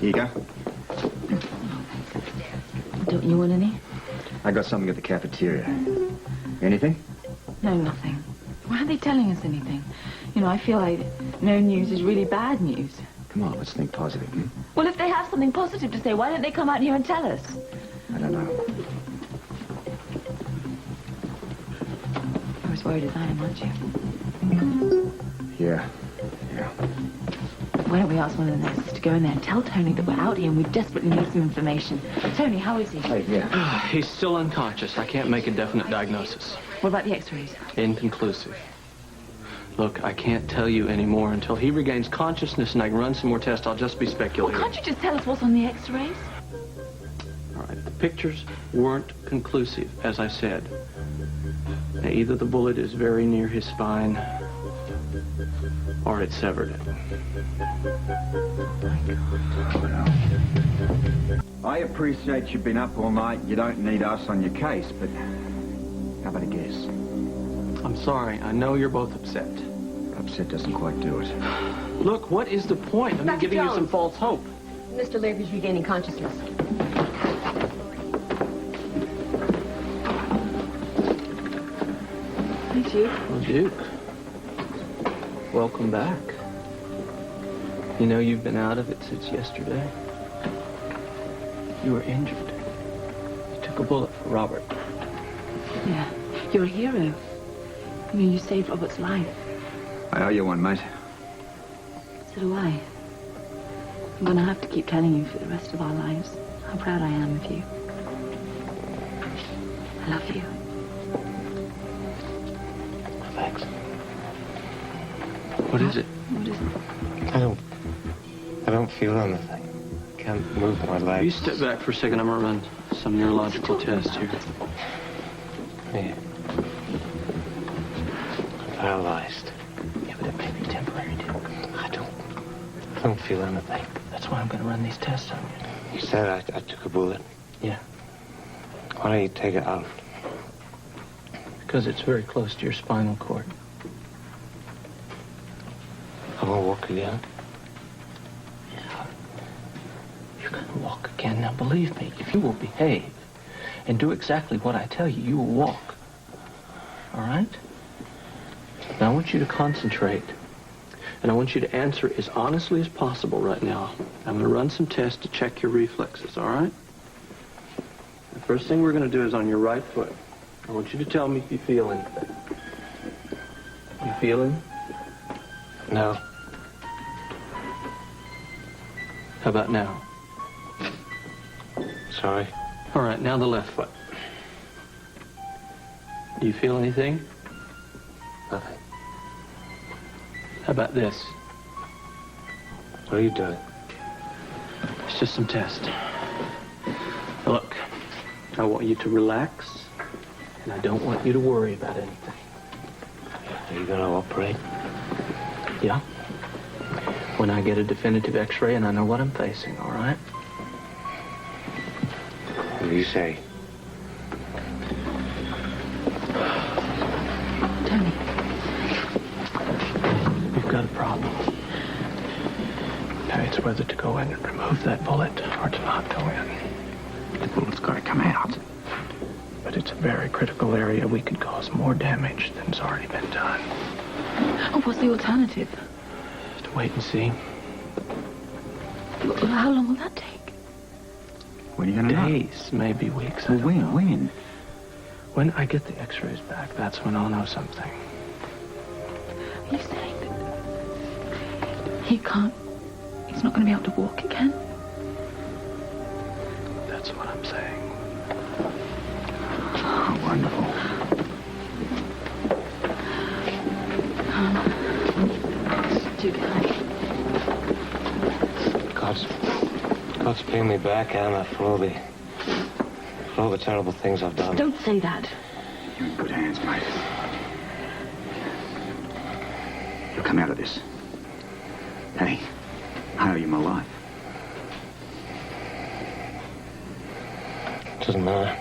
Here you go. Don't you want any? I got something at the cafeteria. Anything? No, nothing. Why aren't they telling us anything? You know, I feel like no news is really bad news. Come on, let's think positive, hmm? Well, if they have something positive to say, why don't they come out here and tell us? I don't know. You're as worried as I am, aren't you? Yeah. Why don't we ask one of the nurses to go in there and tell Tony that we're out here and we desperately need some information. Tony, how is he? Hey, yeah. He's still unconscious. I can't make a definite diagnosis. What about the x-rays? Inconclusive. Look, I can't tell you anymore until he regains consciousness and I can run some more tests. I'll just be speculating. Well, can't you just tell us what's on the x-rays? All right, the pictures weren't conclusive, as I said. Now, either the bullet is very near his spine or it severed it. I appreciate you've been up all night. You don't need us on your case, but how about a guess? I'm sorry. I know you're both upset. Upset doesn't quite do it. Look, what is the point of me Dr. giving you Jones. some false hope? Mr. Laird regaining consciousness. Hi, Duke. Well, Duke, welcome back. You know, you've been out of it since yesterday. You were injured. You took a bullet for Robert. Yeah, you're a hero. I mean, you saved Robert's life. I owe you one, mate. So do I. I'm gonna have to keep telling you for the rest of our lives how proud I am of you. I love you. Thanks. What is it? What is it? I don't feel anything. Can't move my legs. You step back for a second. I'm gonna run some neurological tests here. Yeah. I'm paralyzed. Yeah, but it may be temporary, Duke. I don't feel anything. That's why I'm gonna run these tests on you. You said I took a bullet. Yeah. Why don't you take it out? Because it's very close to your spinal cord. I won't walk again. Yeah. You're gonna walk again. Now, believe me, if you will behave and do exactly what I tell you, you will walk. All right? Now, I want you to concentrate. And I want you to answer as honestly as possible right now. I'm going to run some tests to check your reflexes, all right? The first thing we're going to do is on your right foot. I want you to tell me if you feel anything. You feeling? No. How about now? Sorry. All right, now the left foot. Do you feel anything? Nothing. How about this? What are you doing? It's just some tests. Look, I want you to relax, and I don't want you to worry about anything. Are you gonna operate? Yeah? When I get a definitive x-ray and I know what I'm facing, all right? What do you say? Tony. You've got a problem. Now, it's whether to go in and remove that bullet or to not go in. The bullet's got to come out. But it's a very critical area. We could cause more damage than's already been done. Oh, what's the alternative? Just wait and see. How long will that take? When are you going to know? Days, maybe weeks. I Well, don't know. when? When I get the x-rays back, that's when I'll know something. Are you saying that he's not going to be able to walk again? That's what I'm saying. Oh, wonderful. Duke, God's paying me back, Anna, for all the terrible things I've done. don't say that. You're in good hands, mate. You'll come out of this. Hey, I owe you my life. Doesn't matter.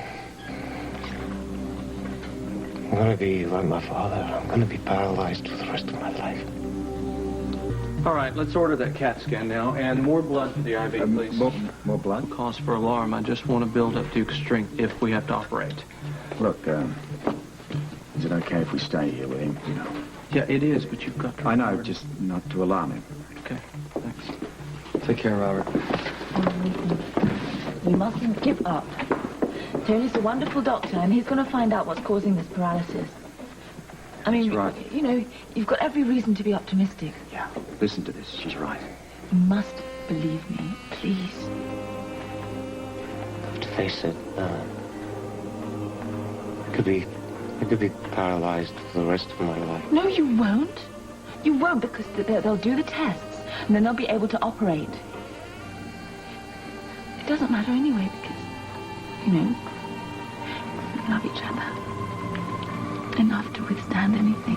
I'm gonna be like my father. I'm gonna be paralyzed for the rest of my life. All right, let's order that CAT scan now, and more blood for the IV, please. More blood? Cause for alarm. I just want to build up Duke's strength if we have to operate. Look, is it okay if we stay here with him? You know. Yeah, it is, but you've got to... I know, just not to alarm him. Okay, thanks. Take care, Robert. You mustn't give up. Tony's a wonderful doctor, and he's going to find out what's causing this paralysis. I mean, That's right. you know, you've got every reason to be optimistic. Yeah, listen to this. She's right. You must believe me, please. To face it, I could be paralyzed for the rest of my life. No, you won't. You won't, because they'll do the tests, and then they'll be able to operate. It doesn't matter anyway, because, you know, we love each other enough to withstand anything.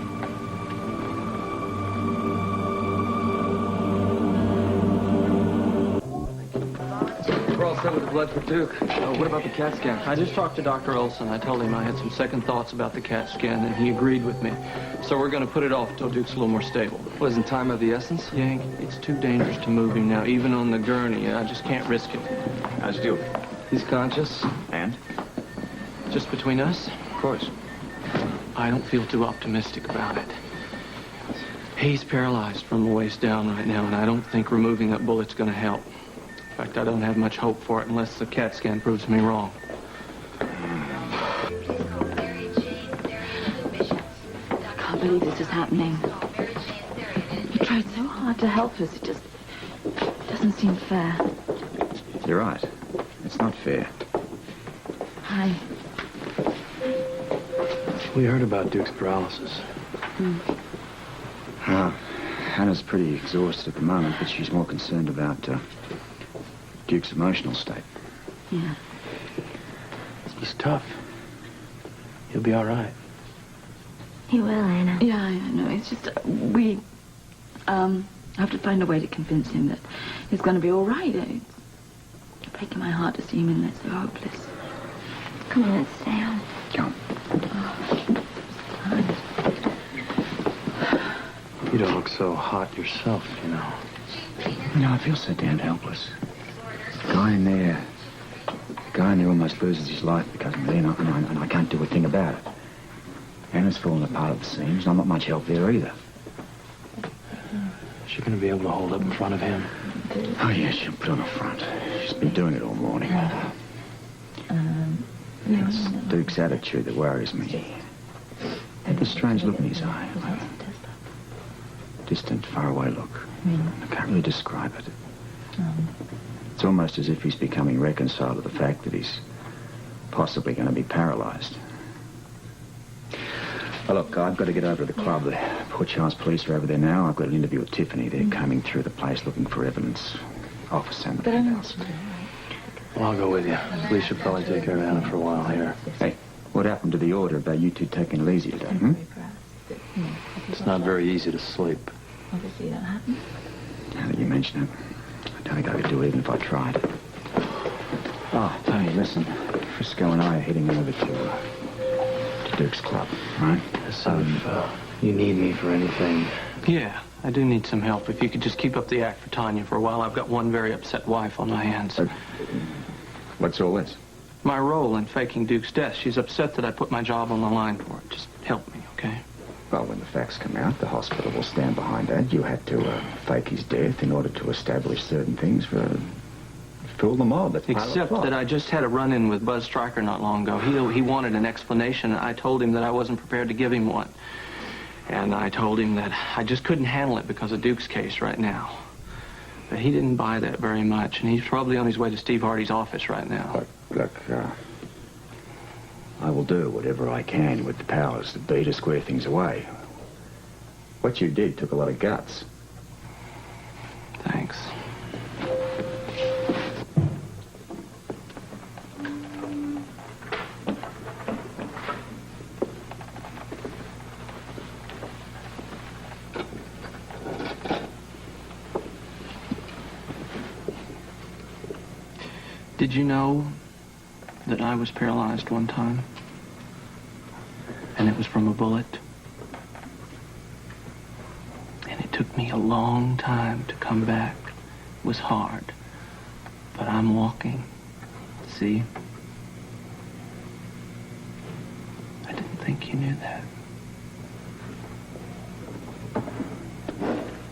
We're all set with the blood for Duke. What about the CAT scan? I just talked to Dr. Olson. I told him I had some second thoughts about the CAT scan, and he agreed with me. So we're going to put it off until Duke's a little more stable. Wasn't time of the essence? Yank, it's too dangerous to move him now, even on the gurney. I just can't risk it. How's Duke? He's conscious. And? Just between us, Of course. I don't feel too optimistic about it. He's paralyzed from the waist down right now, and I don't think removing that bullet's going to help. In fact, I don't have much hope for it unless the CAT scan proves me wrong. I can't believe this is happening. You tried so hard to help us. It just doesn't seem fair. You're right. It's not fair. Hi. We heard about Duke's paralysis. Hannah's pretty exhausted at the moment, but she's more concerned about Duke's emotional state. Yeah. He's tough. He'll be all right. He will, Anna. Yeah, I know. It's just, we have to find a way to convince him that he's going to be all right. It's breaking my heart to see him in there so hopeless. Come on, let's stay on. Come. You don't look so hot yourself, you know. You know, I feel so damn helpless. The guy in there almost loses his life because of me, and I can't do a thing about it. Anna's falling apart at the seams, and I'm not much help there either. Is she going to be able to hold up in front of him? Oh, yeah, she'll put on a front. She's been doing it all morning. It's Duke's attitude that worries me. Had a strange look in his eye. Distant, faraway look. I can't really describe it. It's almost as if he's becoming reconciled to the fact that he's possibly going to be paralyzed. Well, look, I've got to get over to the club. The Port Charles police are over there now. I've got an interview with Tiffany. They're combing through the place looking for evidence. Officer and everything else. Well, I'll go with you. Police should probably take care of Anna for a while here. Hey, what happened to the order about you two taking it easy today, hmm? It's not very easy to sleep. Obviously that happened. Now that you mention it, I don't think I could do it even if I tried. Oh, Tony, listen. Frisco and I are heading over to Duke's club, right? So if you need me for anything... Yeah, I do need some help. If you could just keep up the act for Tanya for a while. I've got one very upset wife on my hands. What's all this? My role in faking Duke's death. She's upset that I put my job on the line for it. Just help me, okay? Well, when the facts come out, the hospital will stand behind that. You had to fake his death in order to establish certain things for fool the mob. That's Except that I just had a run-in with Buzz Stryker not long ago. He wanted an explanation, and I told him that I wasn't prepared to give him one. And I told him that I just couldn't handle it because of Duke's case right now. But he didn't buy that very much, and he's probably on his way to Steve Hardy's office right now. Look, I will do whatever I can with the powers that be to square things away. What you did took a lot of guts. Thanks. Did you know that I was paralyzed one time? And it was from a bullet. And it took me me a long time to come back. It was hard. But I'm walking. See? I didn't think you knew that.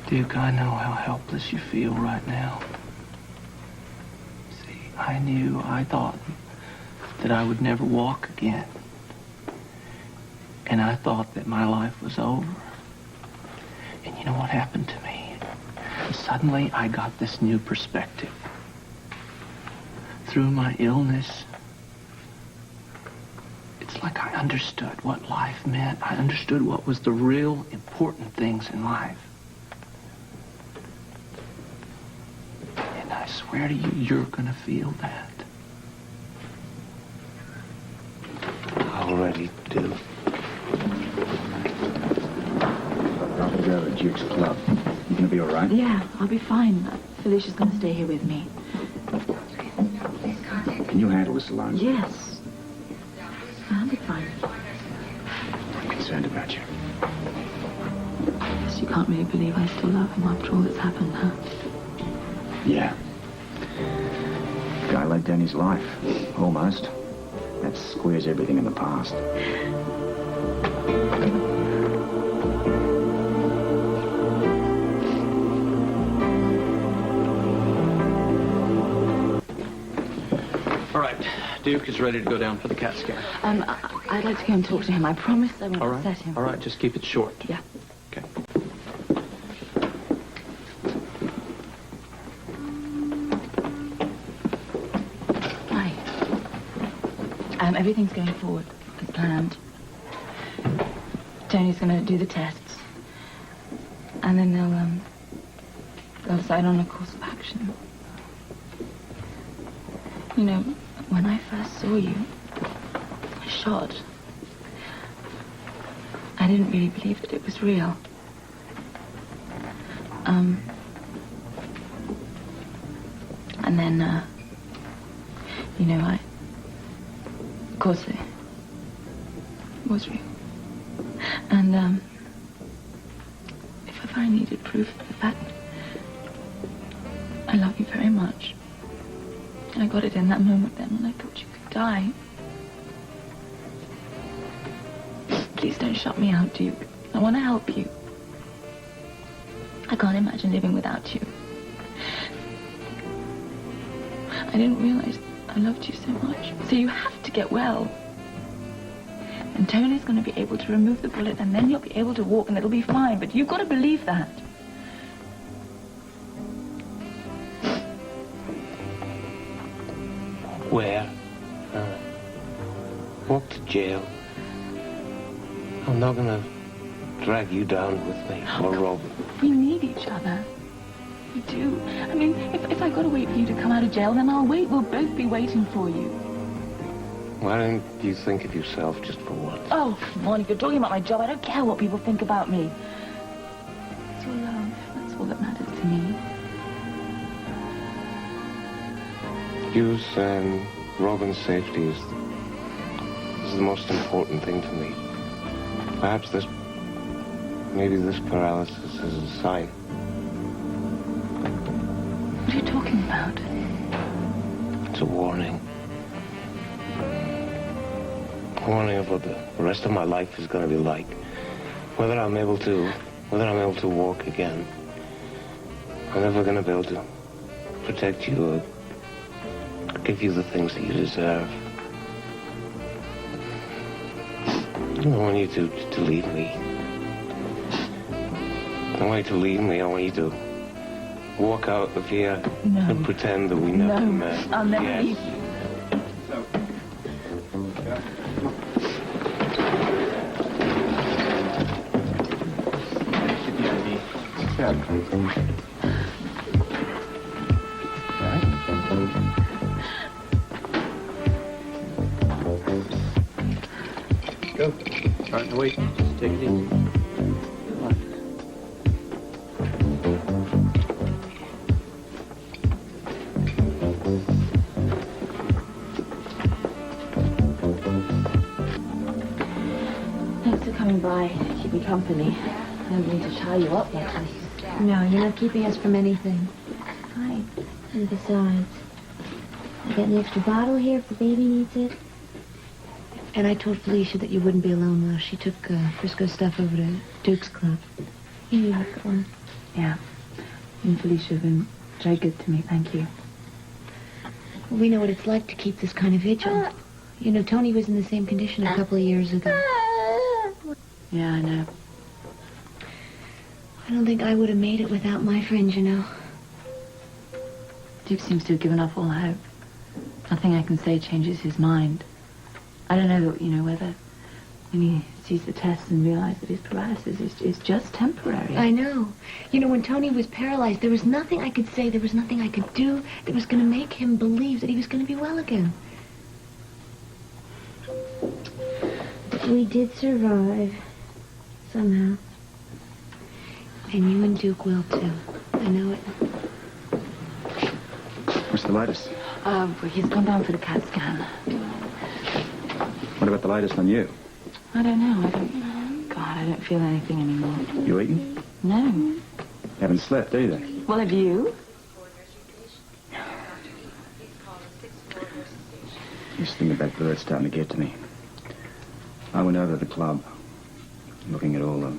Duke, I know how helpless you feel right now. See, I thought that I would never walk again. And I thought that my life was over. And you know what happened to me? Suddenly, I got this new perspective. Through my illness, it's like I understood what life meant. I understood what was the real important things in life. And I swear to you, you're gonna feel that. I already do. I'll go to Duke's club. You gonna be all right? Yeah, I'll be fine. Felicia's going to stay here with me. Can you handle this alone? Yes. I'll be fine. I'm concerned about you. Guess you can't really believe I still love him after all that's happened, huh? Yeah. Guy laid down his life. Almost. That squares everything in the past. All right, Duke is ready to go down for the CAT scan. I'd like to go and talk to him. I promise I won't All upset him. right, just keep it short. Yeah. Okay. Hi. Everything's going forward as planned. Tony's going to do the tests. And then they'll decide on a course of action. You know, when I first saw you, shot, I didn't really believe that it was real. And then, you know, of course it was real. And, if ever I needed proof of the fact I love you very much, I got it in that moment then when I thought you could die. Please don't shut me out, Duke. I want to help you. I can't imagine living without you. I didn't realize I loved you so much. So you have to get well. And Tony's going to be able to remove the bullet, and then you'll be able to walk, and it'll be fine. But you've got to believe that. Where? Walk to jail. I'm not gonna drag you down with me, or Robin. We need each other. We do. I mean, if I gotta wait for you to come out of jail, then I'll wait. We'll both be waiting for you. Why don't you think of yourself just for once? Oh, come on. If you're talking about my job, I don't care what people think about me. It's your love. That's all that matters to me. You's and Robin's safety is the most important thing to me. Perhaps maybe this paralysis is a sign. What are you talking about? It's a warning. A warning of what the rest of my life is going to be like. Whether I'm able to walk again. I'm never going to be able to protect you or give you the things that you deserve. I don't want you to leave me. I don't want you to leave me. I want you to walk out of here and pretend that we never met. I'll never leave you. Go. All right, now wait. Just take it easy. Come on. Thanks for coming by to keep me company. I don't mean to tie you up like this. No, you're not keeping us from anything. Hi. And besides, I got an extra bottle here if the baby needs it. And I told Felicia that you wouldn't be alone while she took Frisco's stuff over to Duke's club. You need it, go on. Yeah. And Felicia have been very good to me, thank you. Well, we know what it's like to keep this kind of vigil. You know, Tony was in the same condition a couple of years ago. Yeah, I know. I don't think I would have made it without my friends, you know. Duke seems to have given up all hope. Nothing I can say changes his mind. I don't know, whether when he sees the tests and realizes that his paralysis is just temporary. I know. You know, when Tony was paralyzed, there was nothing I could say, there was nothing I could do that was going to make him believe that he was going to be well again. But we did survive. Somehow. And you and Duke will, too. I know it. What's the latest? He's gone down for the CAT scan. What about the latest on you? I don't know. I don't feel anything anymore. You eating? No. Haven't slept either. Well, have you? This thing about Bert's starting to get to me. I went over to the club, looking at all the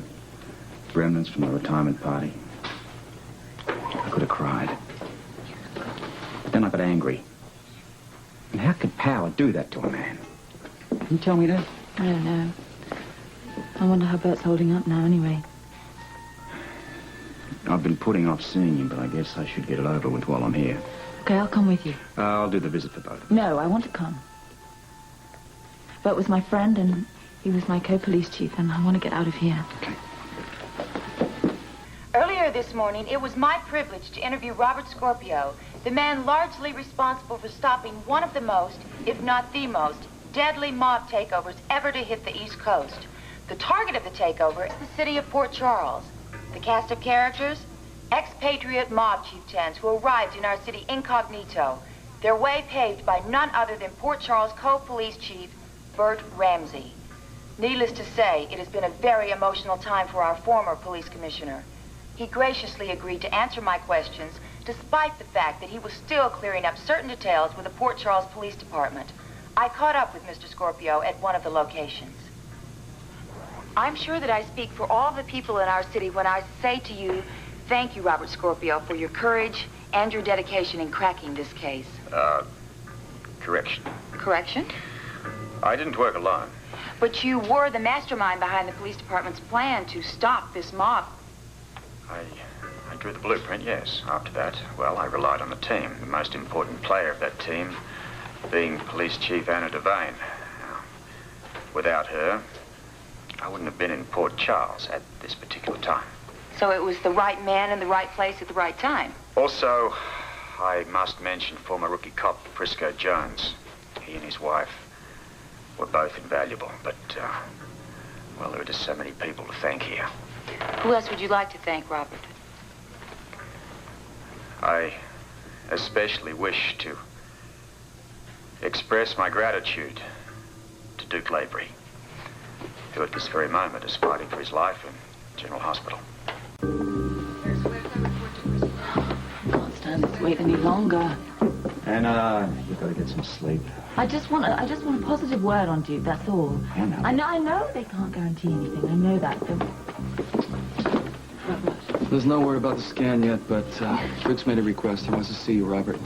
remnants from the retirement party. I could have cried. Then I got angry. And how could power do that to a man? Can you tell me that? I don't know. I wonder how Bert's holding up now, anyway. I've been putting off seeing him, but I guess I should get it over with while I'm here. Okay, I'll come with you. I'll do the visit for both. No, I want to come. Bert was my friend, and he was my co-police chief, and I want to get out of here. Okay. Earlier this morning, it was my privilege to interview Robert Scorpio, the man largely responsible for stopping one of the most, if not the most, deadly mob takeovers ever to hit the East Coast. The target of the takeover is the city of Port Charles. The cast of characters? Expatriate mob chieftains who arrived in our city incognito, their way paved by none other than Port Charles co-police chief Bert Ramsey. Needless to say, it has been a very emotional time for our former police commissioner. He graciously agreed to answer my questions, despite the fact that he was still clearing up certain details with the Port Charles Police Department. I caught up with Mr. Scorpio at one of the locations. I'm sure that I speak for all the people in our city when I say to you, thank you, Robert Scorpio, for your courage and your dedication in cracking this case. Correction. Correction? I didn't work alone. But you were the mastermind behind the police department's plan to stop this mob. I drew the blueprint, yes. After that, well, I relied on the team. The most important player of that team being Police Chief Anna Devane. Without her, I wouldn't have been in Port Charles at this particular time. So it was the right man in the right place at the right time. Also, I must mention former rookie cop Frisco Jones. He and his wife were both invaluable, but, well, there are just so many people to thank here. Who else would you like to thank, Robert? I especially wish to express my gratitude to Duke Lavery, who at this very moment is fighting for his life in General Hospital. I can't stand this wait any longer. Anna, you've got to get some sleep. I just want a positive word on Duke, that's all. Anna. I know they can't guarantee anything. I know that. There's no word about the scan yet, but Duke's made a request. He wants to see you, Robert.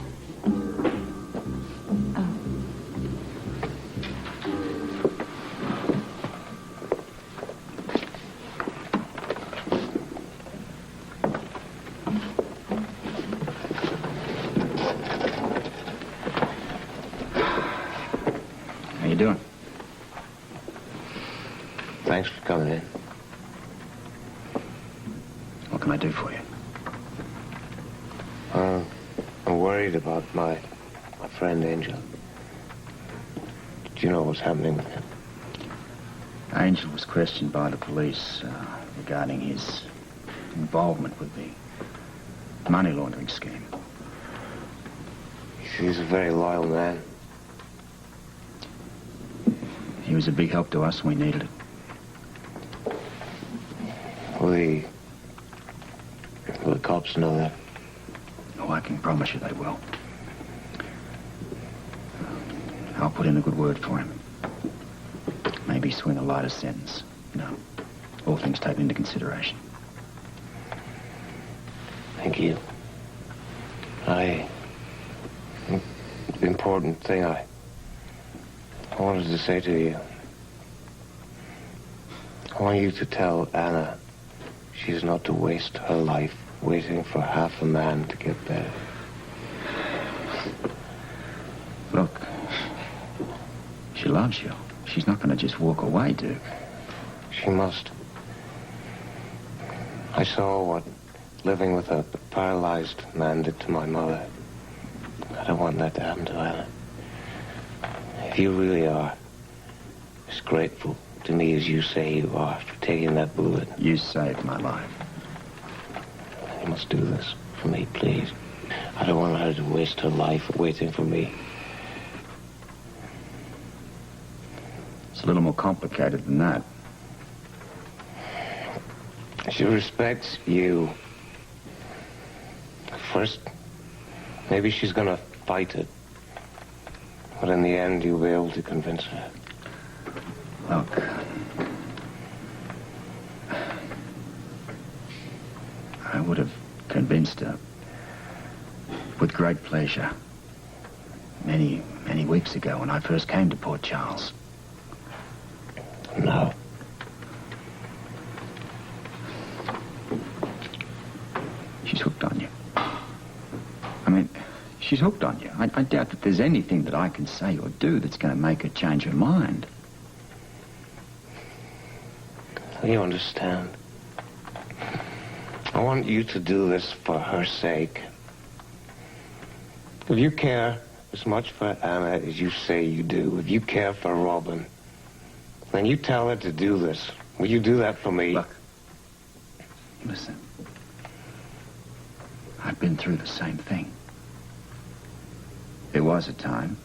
How you doing? Thanks for coming in. What can I do for you? I'm worried about my friend Angel. Do you know what's happening with him? Angel was questioned by the police regarding his involvement with the money laundering scheme. He's a very loyal man. He was a big help to us when we needed it. Will he Will the cops know that? Oh, I can promise you they will. I'll put in a good word for him. Maybe swing a lighter sentence. All things taken into consideration. Thank you. Important thing I wanted to say to you. I want you to tell Anna she's not to waste her life waiting for half a man to get better. Look, she loves you. She's not going to just walk away, Duke. She must. I saw what living with a paralyzed man did to my mother. I don't want that to happen to Anna. If you really are as grateful to me as you say you are for taking that bullet, You saved my life. you must do this for me, please. I don't want her to waste her life waiting for me. It's a little more complicated than that. She respects you. First, maybe she's gonna fight it. But in the end, you'll be able to convince her. Look, I would have convinced her with great pleasure many, many weeks ago when I first came to Port Charles. No. She's hooked on you. I mean, she's hooked on you. I doubt that there's anything that I can say or do that's going to make her change her mind. You understand? I want you to do this for her sake. If you care as much for Anna as you say you do, if you care for Robin, then you tell her to do this. Will you do that for me? Look, listen. I've been through the same thing. There was a time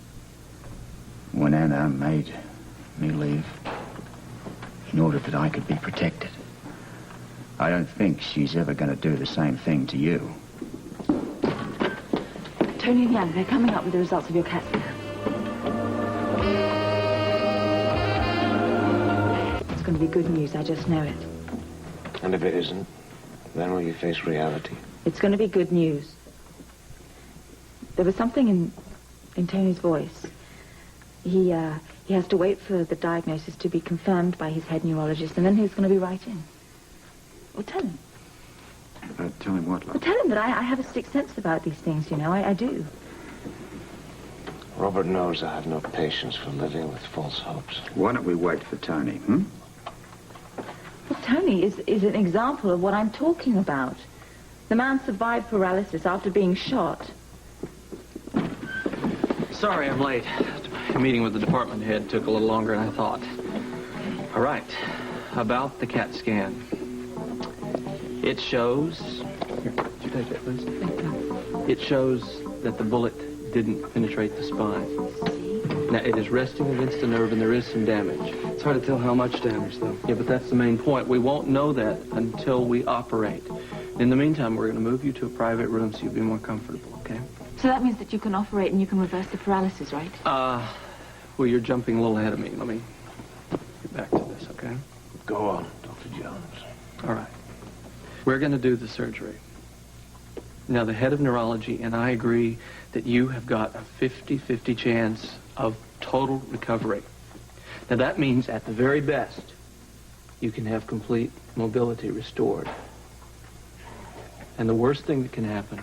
when Anna made me leave in order that I could be protected. I don't think she's ever going to do the same thing to you. Tony and Jan, they're coming up with the results of your CAT scan. It's going to be good news, I just know it. And if it isn't, then will you face reality? It's going to be good news. There was something in Tony's voice. He has to wait for the diagnosis to be confirmed by his head neurologist, and then he's going to be right in. Well, tell him. Tell him what, Well, tell him that I have a sixth sense about these things, you know. I do. Robert knows I have no patience for living with false hopes. Why don't we wait for Tony, Well, Tony is an example of what I'm talking about. The man survived paralysis after being shot. Sorry I'm late. The meeting with the department head took a little longer than I thought. All right, about the CAT scan. It shows... Here, could you take that, please? It shows that the bullet didn't penetrate the spine. Now, it is resting against the nerve, and there is some damage. It's hard to tell how much damage, though. Yeah, but that's the main point. We won't know that until we operate. In the meantime, we're going to move you to a private room so you'll be more comfortable, okay? So that means that you can operate and you can reverse the paralysis, right? Well, you're jumping a little ahead of me. Let me get back to this, okay? Go on, Dr. Jones. All right. We're going to do the surgery. Now, the head of neurology and I agree that you have got a 50-50 chance of total recovery. Now, that means at the very best, you can have complete mobility restored. And the worst thing that can happen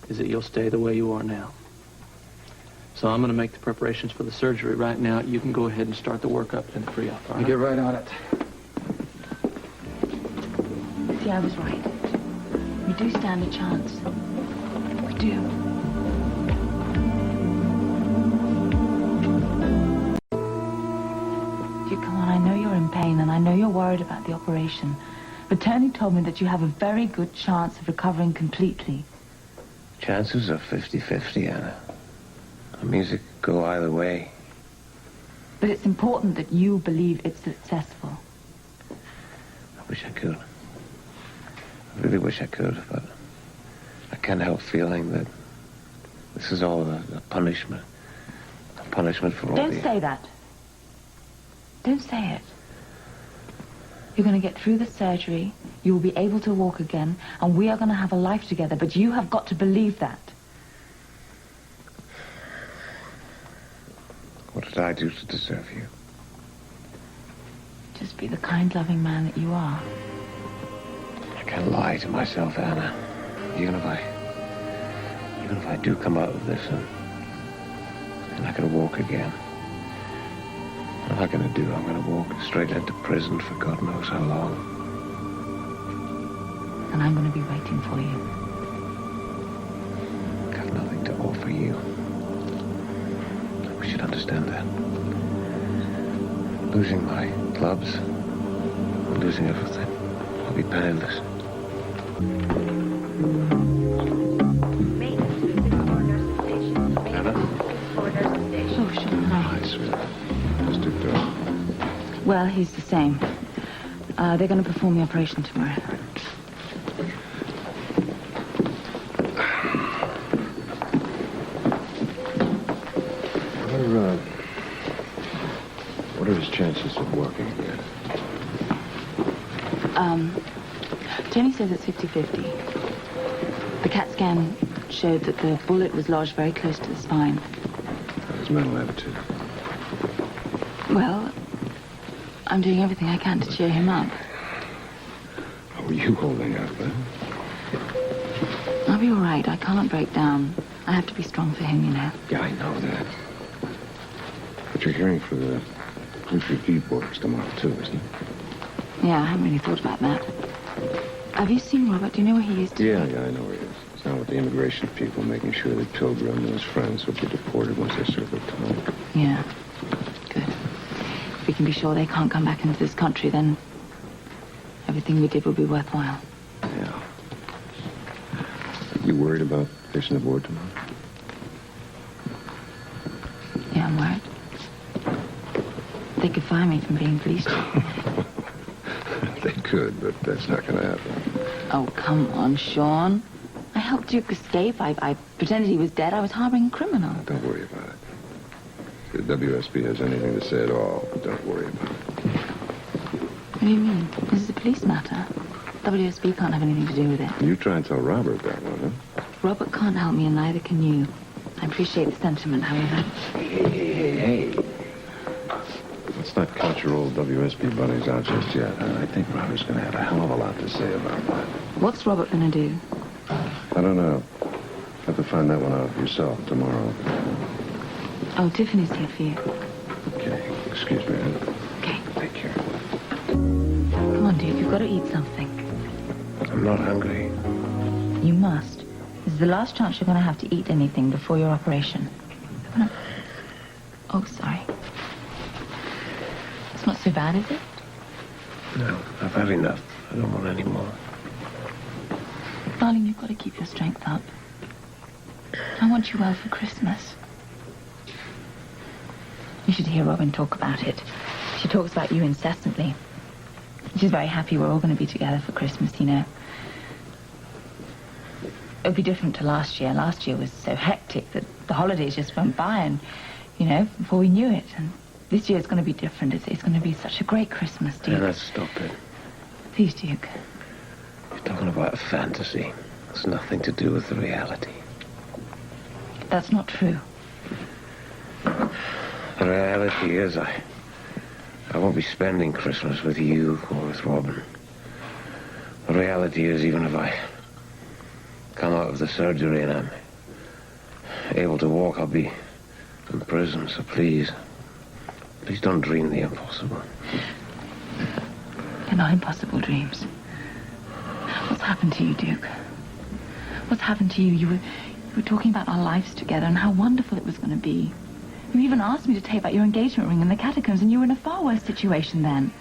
is that you'll stay the way you are now. So I'm going to make the preparations for the surgery right now. You can go ahead and start the workup and the pre-op, all right? Get right on it. See, I was right. We do stand a chance. We do. You come on, I know you're in pain and I know you're worried about the operation. But Tony told me that you have a very good chance of recovering completely. Chances are 50-50, Anna. That means it could go either way. But it's important that you believe it's successful. I wish I could. I really wish I could, but I can't help feeling that this is all a punishment. A punishment for all Don't say that. Don't say it. You're going to get through the surgery, you will be able to walk again, and we are going to have a life together, but you have got to believe that. What did I do to deserve you? Just be the kind, loving man that you are. I can't lie to myself, Anna. Even if I do come out of this and I can walk again, what am I going to do? I'm going to walk straight into prison for God knows how long. And I'm going to be waiting for you. Got nothing to offer you. We should understand that. Losing my clubs, losing everything. I'll be penniless. Anna? Oh, sure. Hi, sweetheart. Mr. Doe. Well, he's the same. They're going to perform the operation tomorrow. What are his chances of working again? Tony says it's 50-50. The CAT scan showed that the bullet was lodged very close to the spine. His mental attitude. Well, I'm doing everything I can to cheer him up. How are you holding up, huh? I'll be all right. I can't break down. I have to be strong for him, you know. Yeah, I know that. But you're hearing for the entry works tomorrow, too, isn't it? Yeah, I haven't really thought about that. Have you seen Robert? Do you know where he is today? Yeah, I know where he is. He's now with the immigration people, making sure that Pilgrim and his friends will be deported once they serve their time. Yeah. Good. If we can be sure they can't come back into this country, then everything we did will be worthwhile. Yeah. You worried about fishing aboard tomorrow? Yeah, I'm worried. They could fire me from being police chief. They could, but that's not going to happen. Oh, come on, Sean. I helped Duke escape. I pretended he was dead. I was harboring a criminal. Don't worry about it. If the WSB has anything to say at all, don't worry about it. What do you mean? This is a police matter. WSB can't have anything to do with it. You try and tell Robert that one, huh? Robert can't help me, and neither can you. I appreciate the sentiment, however. Hey. Let's not count your old WSB buddies out just yet. I think Robert's going to have a hell of a lot to say about that. What's Robert going to do? I don't know. Have to find that one out yourself tomorrow. Oh, Tiffany's here for you. Okay. Excuse me. Okay. Take care. Come on, Duke. You've got to eat something. I'm not hungry. You must. This is the last chance you're going to have to eat anything before your operation. Come on. Oh, sorry. It's not so bad, is it? No, I've had enough. I don't want any more. Darling, you've got to keep your strength up. I want you well for Christmas. You should hear Robin talk about it. She talks about you incessantly. She's very happy we're all going to be together for Christmas, you know. It'll be different to last year. Last year was so hectic that the holidays just went by and, you know, before we knew it. And this year it's going to be different. It's going to be such a great Christmas, Duke. Yeah, stop it. Please, Duke. You're talking about a fantasy. It's nothing to do with the reality. That's not true. The reality is I won't be spending Christmas with you or with Robin. The reality is even if I come out of the surgery and I'm able to walk, I'll be in prison, so please don't dream the impossible. They're not impossible dreams. What's happened to you, Duke? What's happened to you? You were talking about our lives together and how wonderful it was going to be. You even asked me to tape out your engagement ring in the catacombs, and you were in a far worse situation then.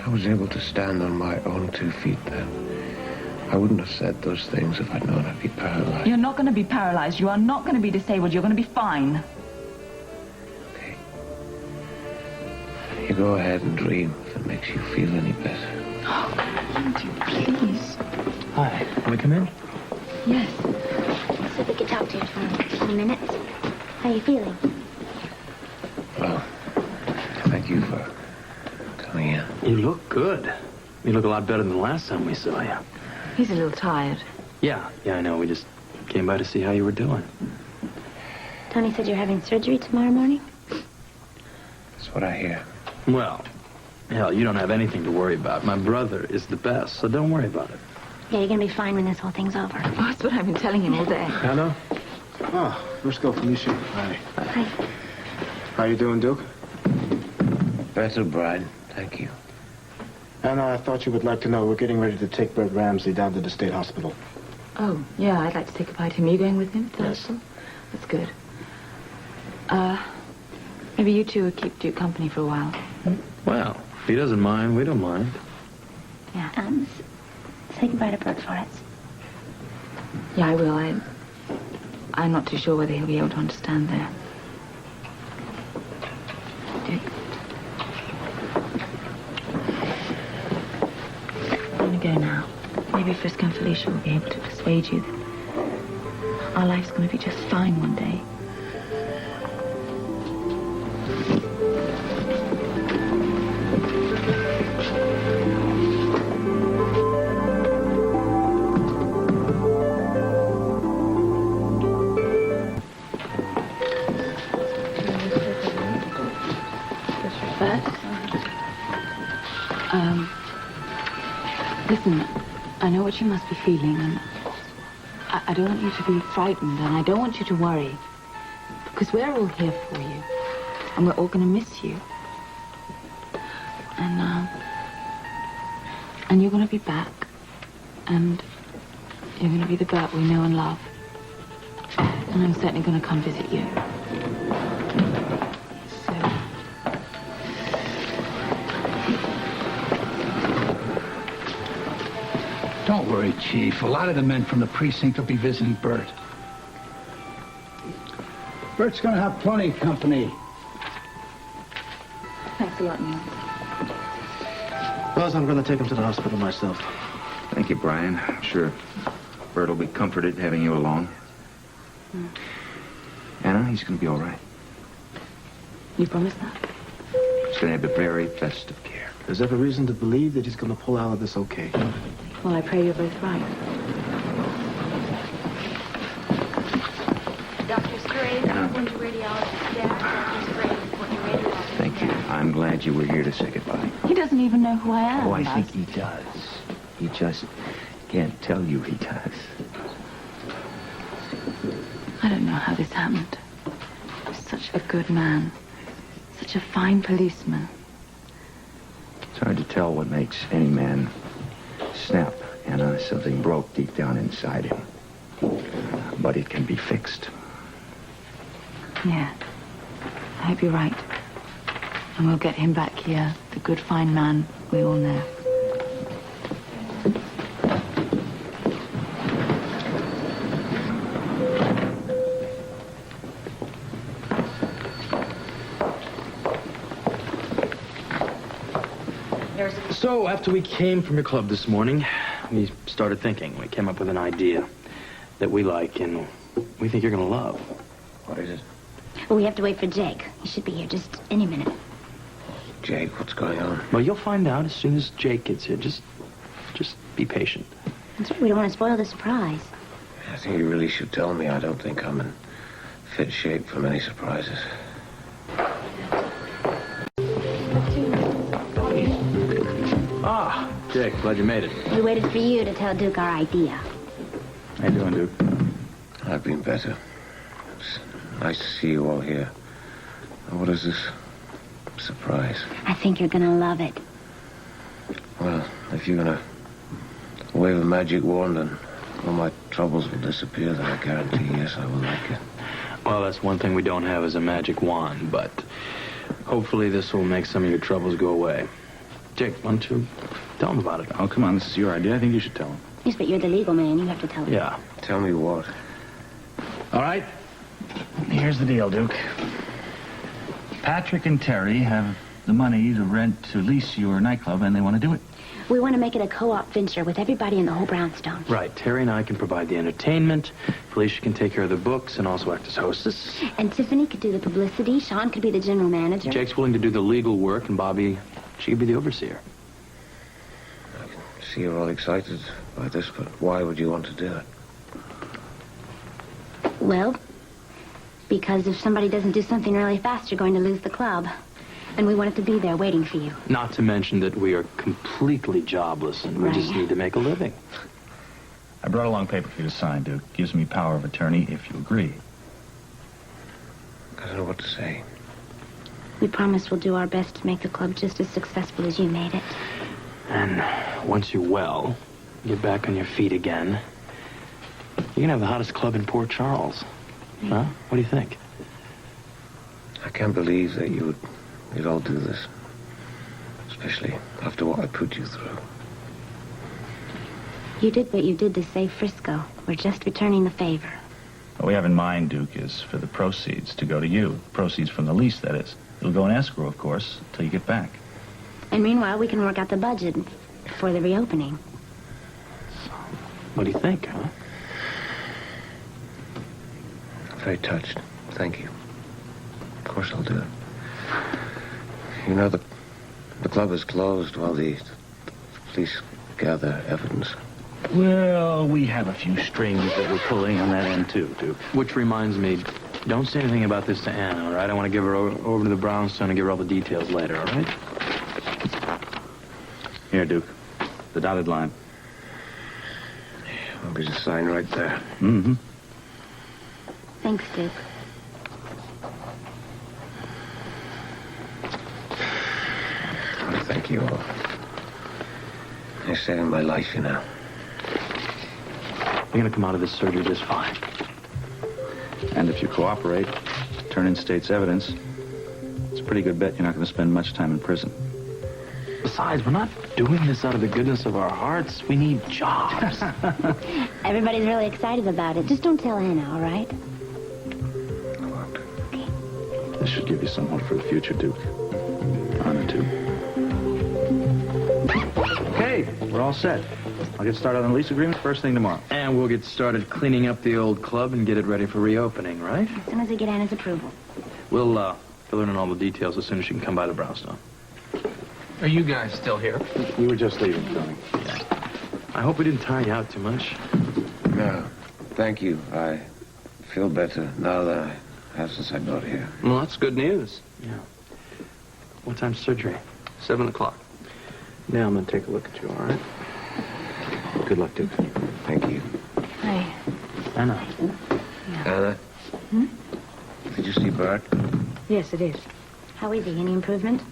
I was able to stand on my own 2 feet then. I wouldn't have said those things if I'd known I'd be paralyzed. You're not going to be paralyzed. You are not going to be disabled. You're going to be fine. Okay. You go ahead and dream if it makes you feel any better. Oh, Duke, please. Hi. Can we come in? Yes. So we could talk to you for a few minutes. How are you feeling? Well, thank you for coming in. You look good. You look a lot better than the last time we saw you. He's a little tired. Yeah, I know. We just came by to see how you were doing. Tony said you're having surgery tomorrow morning? That's what I hear. Well, hell, you don't have anything to worry about. My brother is the best, so don't worry about it. Yeah, you're gonna be fine when this whole thing's over. Oh, that's what I've been telling him all day. Hello? Oh, let's go, Felicia. Hi. Hi. How you doing, Duke? Better, Bride. Thank you. Anna, I thought you would like to know we're getting ready to take Bert Ramsey down to the state hospital. Oh, yeah, I'd like to say goodbye to him. Are you going with him to the hospital? That's good. Maybe you two will keep Duke company for a while. Well, if he doesn't mind, we don't mind. Yeah. Say goodbye to Bert for us. Yeah, I will. I'm not too sure whether he'll be able to understand there. Duke. I'm gonna go now. Maybe Frisco and Felicia will be able to persuade you that our life's gonna be just fine one day. Listen, I know what you must be feeling, and I don't want you to be frightened, and I don't want you to worry, because we're all here for you, and we're all going to miss you. And you're going to be back, and you're going to be the Bert we know and love, and I'm certainly going to come visit you. Don't worry, Chief. A lot of the men from the precinct will be visiting Bert. Bert's gonna have plenty of company. Thanks a lot, Neil. Well, I'm going to take him to the hospital myself. Thank you, Brian. I'm sure Bert will be comforted having you along. Anna, he's going to be all right. You promise that? He's going to have the very best of care. There's every reason to believe that he's going to pull out of this okay. Well, I pray you're both right. Dr. Sprague, when your radiologist there, Dr. Sprague, when your radiologist. Thank you. I'm glad you were here to say goodbye. He doesn't even know who I am. Oh, I think he does. He just can't tell you he does. I don't know how this happened. He was such a good man. Such a fine policeman. It's hard to tell what makes any man snap, Anna. Something broke deep down inside him. But it can be fixed. Yeah. I hope you're right. And we'll get him back here, the good, fine man we all know. So, after we came from your club this morning, we started thinking. We came up with an idea that we like and we think you're going to love. What is it? Well, we have to wait for Jake. He should be here just any minute. Jake, what's going on? Well, you'll find out as soon as Jake gets here. Just be patient. That's right. We don't want to spoil the surprise. I think you really should tell me. I don't think I'm in fit shape for many surprises. Ah, Jake, glad you made it. We waited for you to tell Duke our idea. How you doing, Duke? I've been better. It's nice to see you all here. What is this surprise? I think you're gonna love it. Well, if you're gonna wave a magic wand and all my troubles will disappear, then I guarantee, yes, I will like it. Well, that's one thing we don't have is a magic wand, but hopefully this will make some of your troubles go away. Jake, why don't you tell him about it? Oh, come on. This is your idea. I think you should tell him. Yes, but you're the legal man. You have to tell him. Yeah. Tell me what? All right. Here's the deal, Duke. Patrick and Terry have the money to lease your nightclub, and they want to do it. We want to make it a co-op venture with everybody in the whole brownstone. Right. Terry and I can provide the entertainment. Felicia can take care of the books and also act as hostess. And Tiffany could do the publicity. Sean could be the general manager. Jake's willing to do the legal work, and Bobby, she could be the overseer. I can see you're all excited by this, but why would you want to do it? Well, because if somebody doesn't do something really fast, you're going to lose the club. And we want it to be there waiting for you. Not to mention that we are completely jobless, and we just need to make a living. I brought along paper for you to sign, Duke. Gives me power of attorney if you agree. I don't know what to say. We promise we'll do our best to make the club just as successful as you made it. And once you're well, get back on your feet again, you're going to have the hottest club in Port Charles. Huh? What do you think? I can't believe that you'd all do this. Especially after what I put you through. You did what you did to save Frisco. We're just returning the favor. What we have in mind, Duke, is for the proceeds to go to you. Proceeds from the lease, that is. It'll go in escrow, of course, until you get back. And meanwhile, we can work out the budget for the reopening. What do you think, huh? Very touched. Thank you. Of course I'll do it. You know, the club is closed while the police gather evidence. Well, we have a few strings that we're pulling on that end, too, Duke. Which reminds me, don't say anything about this to Anna, all right? I want to give her over to the brownstone and give her all the details later, all right? Here, Duke. The dotted line. I'll be just sign right there. Mm-hmm. Thanks, Duke. Oh, thank you all. You're saving my life, you know. You're going to come out of this surgery just fine. And if you cooperate, turn in state's evidence, it's a pretty good bet you're not going to spend much time in prison. Besides, we're not doing this out of the goodness of our hearts. We need jobs. Everybody's really excited about it. Just don't tell Anna, all right? This should give you some hope for the future, Duke. Anna, too. Okay, we're all set. I'll get started on the lease agreement first thing tomorrow. And we'll get started cleaning up the old club and get it ready for reopening, right? As soon as we get Anna's approval. We'll fill in on all the details as soon as she can come by the brownstone. Are you guys still here? We were just leaving, Tony. Yeah. I hope we didn't tire you out too much. No, thank you. I feel better now than I have since I got here. Well, that's good news. Yeah. What time's surgery? 7 o'clock. Now I'm going to take a look at you, all right? Good luck, Duke. Thank you. Hi. Anna. Yeah. Anna? Hmm? Did you see Bart? Yes, it is. How is he? Any improvement?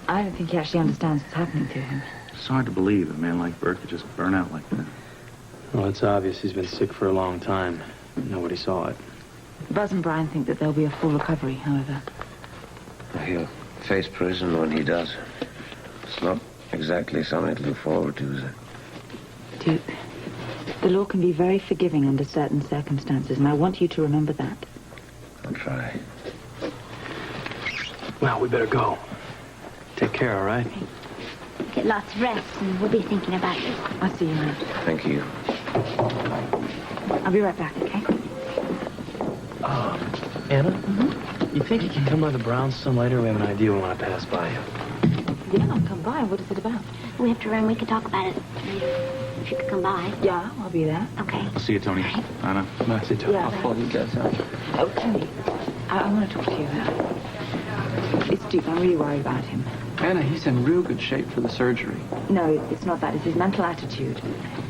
I don't think he actually understands what's happening to him. It's hard to believe a man like Bert could just burn out like that. Well, it's obvious he's been sick for a long time. Nobody saw it. Buzz and Brian think that there'll be a full recovery, however. He'll face prison when he does. It's not exactly something to look forward to, is it? Duke, the law can be very forgiving under certain circumstances, and I want you to remember that. I'll try. Well, we better go. Take care, all right? Get lots of rest, and we'll be thinking about you. I'll see you later. Thank you. I'll be right back, okay? Anna? Mm-hmm. You think you can come by the brownstone later? We have an idea we want to pass by you. Yeah, I'll come by. What is it about? We have to run. We can talk about it if you could come by. Yeah, I'll be there. Okay. I'll see you, Tony. Right. Anna. Nice to talk. Yeah. I'll follow you guys out. Oh, Tony, I want to talk to you about it. It's Duke. I'm really worried about him. Anna, he's in real good shape for the surgery. No, it's not that. It's his mental attitude.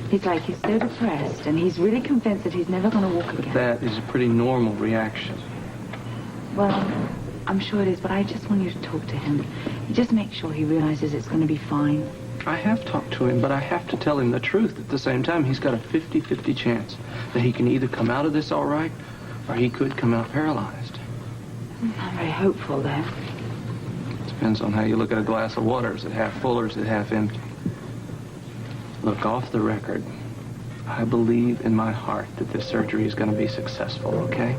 He's so depressed, and he's really convinced that he's never going to walk again. That is a pretty normal reaction. Well, I'm sure it is, but I just want you to talk to him. Just make sure he realizes it's going to be fine. I have talked to him, but I have to tell him the truth. At the same time, he's got a 50-50 chance that he can either come out of this all right, or he could come out paralyzed. I'm very hopeful, though. Depends on how you look at a glass of water. Is it half full or is it half empty? Look, off the record, I believe in my heart that this surgery is going to be successful, okay?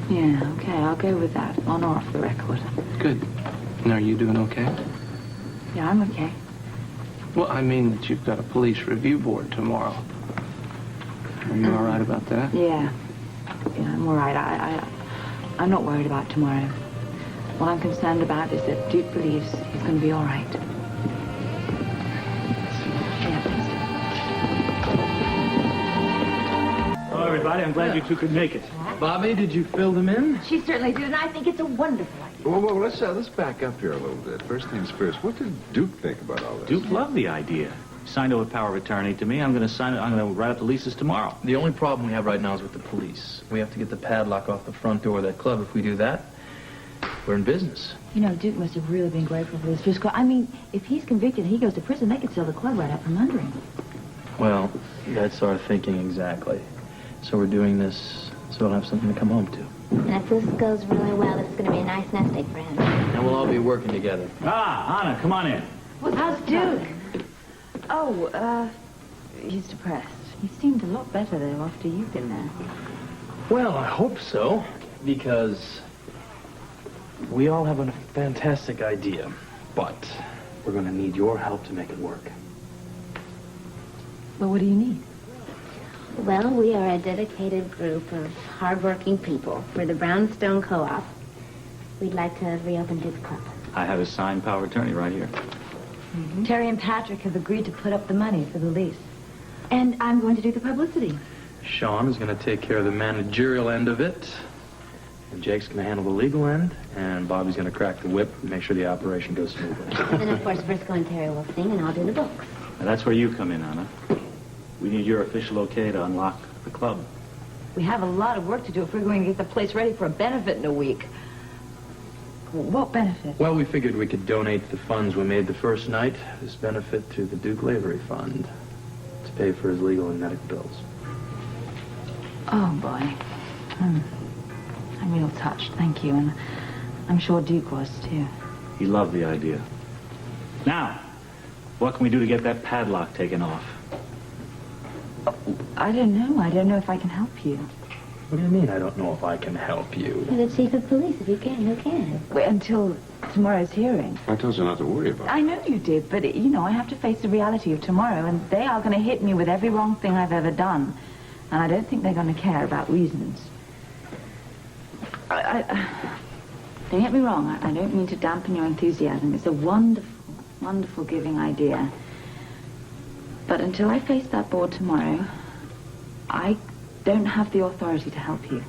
Yeah, okay, I'll go with that, on or off the record. Good. And are you doing okay? Yeah, I'm okay. Well, I mean that you've got a police review board tomorrow. Are you all right about that? Yeah. Yeah, I'm all right. I'm not worried about tomorrow. What I'm concerned about is that Duke believes he's going to be all right. Yeah, please. Hello, everybody. I'm glad you two could make it. Bobby, did you fill them in? She certainly did, and I think it's a wonderful idea. Well, let's back up here a little bit. First things first, what did Duke think about all this? Duke loved the idea. Signed over power of attorney to me. I'm going to write up the leases tomorrow. The only problem we have right now is with the police. We have to get the padlock off the front door of that club. If we do that, we're in business. You know, Duke must have really been grateful for this fiscal. I mean, if he's convicted and he goes to prison, they could sell the club right out from under him. Well, that's our thinking exactly. So we're doing this so we'll have something to come home to. And if this goes really well, it's going to be a nice nest egg for him. And we'll all be working together. Ah, Anna, come on in. How's Duke? Oh, he's depressed. He seemed a lot better, though, after you've been there. Well, I hope so, because we all have a fantastic idea, but we're going to need your help to make it work. Well, what do you need? Well, we are a dedicated group of hardworking people. We're the Brownstone Co-op. We'd like to reopen Duke's Club. I have a signed power of attorney right here. Mm-hmm. Terry and Patrick have agreed to put up the money for the lease. And I'm going to do the publicity. Sean is going to take care of the managerial end of it, and Jake's going to handle the legal end, and Bobby's going to crack the whip and make sure the operation goes smoothly. And then, of course, Briscoe and Terry will sing, and I'll do the books. Now, that's where you come in, Anna. We need your official okay to unlock the club. We have a lot of work to do if we're going to get the place ready for a benefit in a week. What benefit? Well, we figured we could donate the funds we made the first night, this benefit, to the Duke Lavery Fund to pay for his legal and medical bills. Oh, boy. I'm real touched, thank you. And I'm sure Duke was, too. He loved the idea. Now, what can we do to get that padlock taken off? I don't know. I don't know if I can help you. What do you mean, I don't know if I can help you? You're the chief of police. If you can, who can? Wait until tomorrow's hearing. I told you not to worry about it. I know you did, but, you know, I have to face the reality of tomorrow, and they are going to hit me with every wrong thing I've ever done. And I don't think they're going to care about reasons. Don't get me wrong. I don't mean to dampen your enthusiasm. It's a wonderful, wonderful giving idea. But until I face that board tomorrow, I don't have the authority to help you.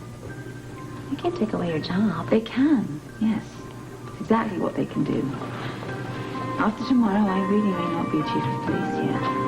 They can't take away your job. They can, yes. It's exactly what they can do. After tomorrow, I really may not be chief of police here.